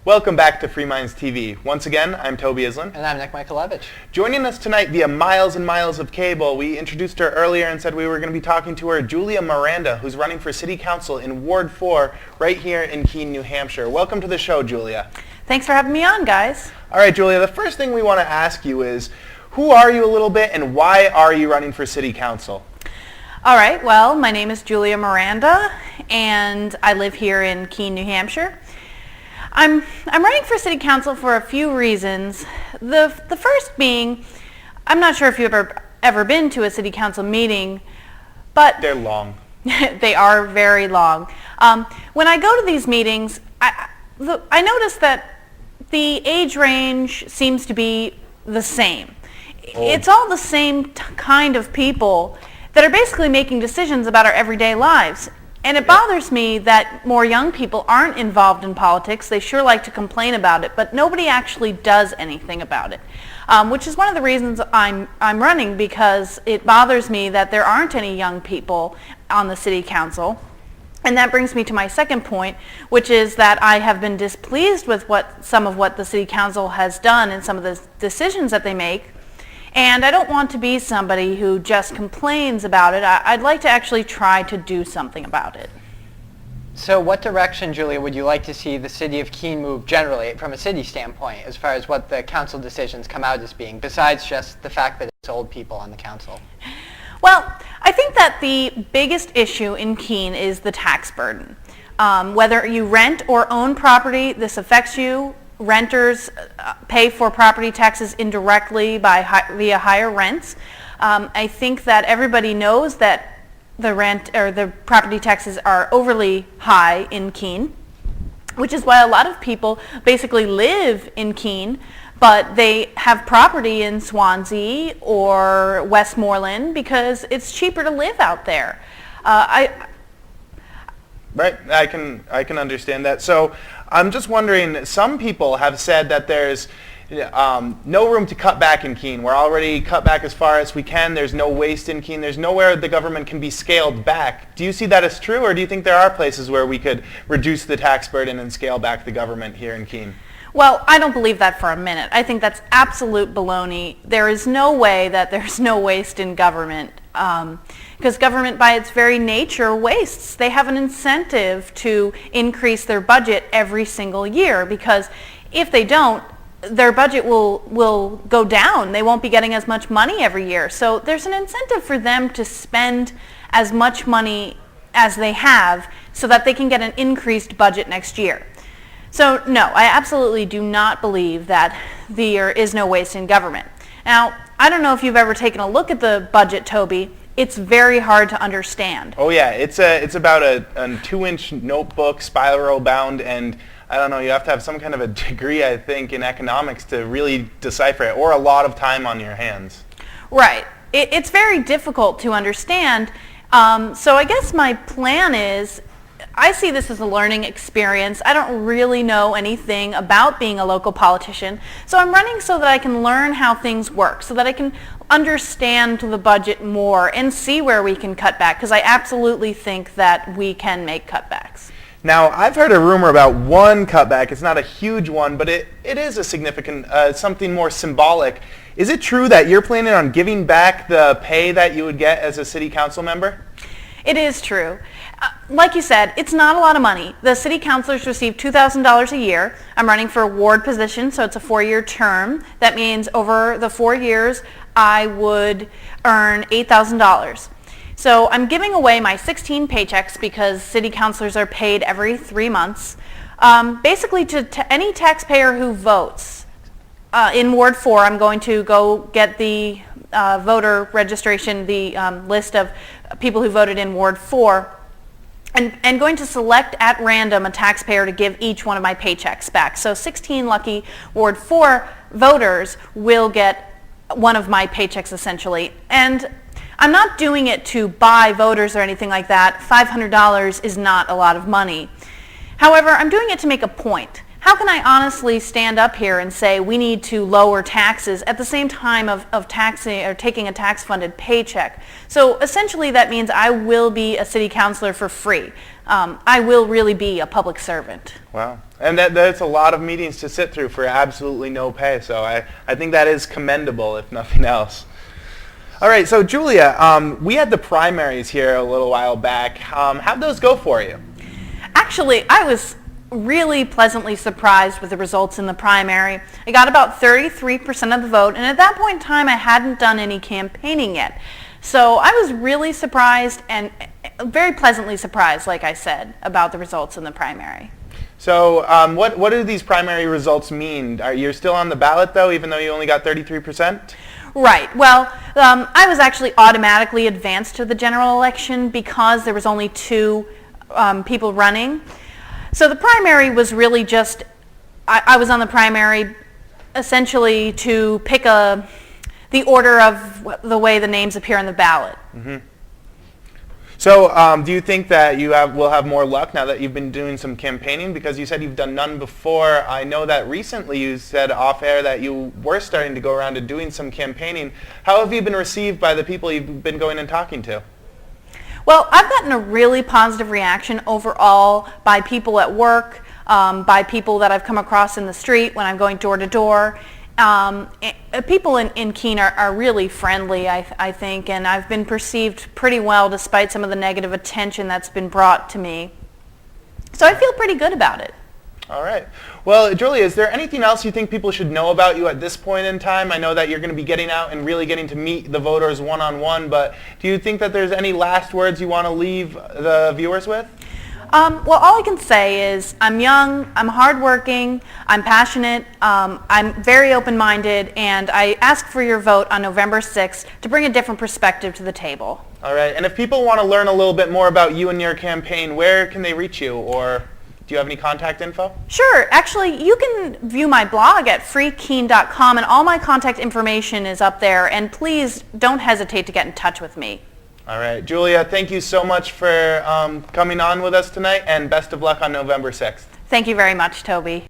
Welcome back to Free Minds TV. Once again, I'm Toby Islin. And I'm Nick Michaelevich. Joining us tonight via miles and miles of cable, we introduced her earlier and said we were going to be talking to her, Julia Miranda, who's running for City Council in Ward 4 right here in Keene, New Hampshire. Welcome to the show, Julia. Thanks for having me on, guys. All right, Julia, the first thing we want to ask you is, who are you a little bit and why are you running for City Council? All right, well, my name is Julia Miranda, and I live here in Keene, New Hampshire. I'm running for City Council for a few reasons. The first being, I'm not sure if you've ever been to a City Council meeting, but they're long. They are very long. When I go to these meetings, I notice that the age range seems to be the same. It's all the same kind of people that are basically making decisions about our everyday lives. And it bothers me that more young people aren't involved in politics. They sure like to complain about it, but nobody actually does anything about it, which is one of the reasons I'm running, because it bothers me that there aren't any young people on the City Council. And that brings me to my second point, which is that I have been displeased with some of what the City Council has done and some of the decisions that they make. And I don't want to be somebody who just complains about it. I'd like to actually try to do something about it. So what direction, Julia, would you like to see the city of Keene move generally from a city standpoint as far as what the council decisions come out as being, besides just the fact that it's old people on the council? Well, I think that the biggest issue in Keene is the tax burden. Whether you rent or own property, this affects you. Renters pay for property taxes indirectly via higher rents. I think that everybody knows that the rent or the property taxes are overly high in Keene, which is why a lot of people basically live in Keene, but they have property in Swansea or Westmoreland because it's cheaper to live out there. Right, I can understand that. So I'm just wondering, some people have said that there's no room to cut back in Keene. We're already cut back as far as we can. There's no waste in Keene. There's nowhere the government can be scaled back. Do you see that as true, or do you think there are places where we could reduce the tax burden and scale back the government here in Keene? Well, I don't believe that for a minute. I think that's absolute baloney. There is no way that there's no waste in government, because government by its very nature wastes. They have an incentive to increase their budget every single year, because if they don't, their budget will go down. They won't be getting as much money every year. So there's an incentive for them to spend as much money as they have so that they can get an increased budget next year. So no, I absolutely do not believe that there is no waste in government. Now, I don't know if you've ever taken a look at the budget, Toby. It's very hard to understand. Oh yeah, it's about a 2-inch notebook, spiral bound, and I don't know, you have to have some kind of a degree, I think, in economics to really decipher it, or a lot of time on your hands. Right. It's very difficult to understand. So I guess my plan is, I see this as a learning experience. I don't really know anything about being a local politician, so I'm running so that I can learn how things work, so that I can understand the budget more and see where we can cut back, because I absolutely think that we can make cutbacks. Now, I've heard a rumor about one cutback. It's not a huge one, but it is a significant, something more symbolic. Is it true that you're planning on giving back the pay that you would get as a city council member? It is true. Like you said, it's not a lot of money. The city councilors receive $2,000 a year. I'm running for a ward position, so it's a 4-year term. That means over the 4 years, I would earn $8,000. So I'm giving away my 16 paychecks, because city councilors are paid every 3 months, basically to any taxpayer who votes. In Ward 4, I'm going to go get the voter registration, the list of people who voted in Ward 4, and going to select at random a taxpayer to give each one of my paychecks back. So 16 lucky Ward 4 voters will get one of my paychecks, essentially. And I'm not doing it to buy voters or anything like that. $500 is not a lot of money. However, I'm doing it to make a point. how can I honestly stand up here and say we need to lower taxes at the same time of taxing or taking a tax-funded paycheck? So essentially that means I will be a city councilor for free. I will really be a public servant. Wow. And that's a lot of meetings to sit through for absolutely no pay. So I think that is commendable, if nothing else. All right, so Julia, we had the primaries here a little while back. How'd those go for you? Actually, I was really pleasantly surprised with the results in the primary. I got about 33% of the vote, and at that point in time, I hadn't done any campaigning yet. So I was really surprised and very pleasantly surprised, like I said, about the results in the primary. So what do these primary results mean? You're still on the ballot, though, even though you only got 33%? Right. Well, I was actually automatically advanced to the general election because there was only 2 people running. So the primary was really just, I was on the primary essentially to pick the order of the way the names appear on the ballot. Mm-hmm. So do you think that you will have more luck now that you've been doing some campaigning? Because you said you've done none before. I know that recently you said off air that you were starting to go around and doing some campaigning. How have you been received by the people you've been going and talking to? Well, I've gotten a really positive reaction overall by people at work, by people that I've come across in the street when I'm going door to door. People in Keene are really friendly, I think, and I've been perceived pretty well despite some of the negative attention that's been brought to me. So I feel pretty good about it. All right. Well, Julia, is there anything else you think people should know about you at this point in time? I know that you're going to be getting out and really getting to meet the voters one-on-one, but do you think that there's any last words you want to leave the viewers with? Well, all I can say is I'm young, I'm hardworking, I'm passionate, I'm very open-minded, and I ask for your vote on November 6th to bring a different perspective to the table. All right. And if people want to learn a little bit more about you and your campaign, where can they reach you, or do you have any contact info? Sure. Actually, you can view my blog at freekeene.com, and all my contact information is up there, and please don't hesitate to get in touch with me. All right. Julia, thank you so much for coming on with us tonight, and best of luck on November 6th. Thank you very much, Toby.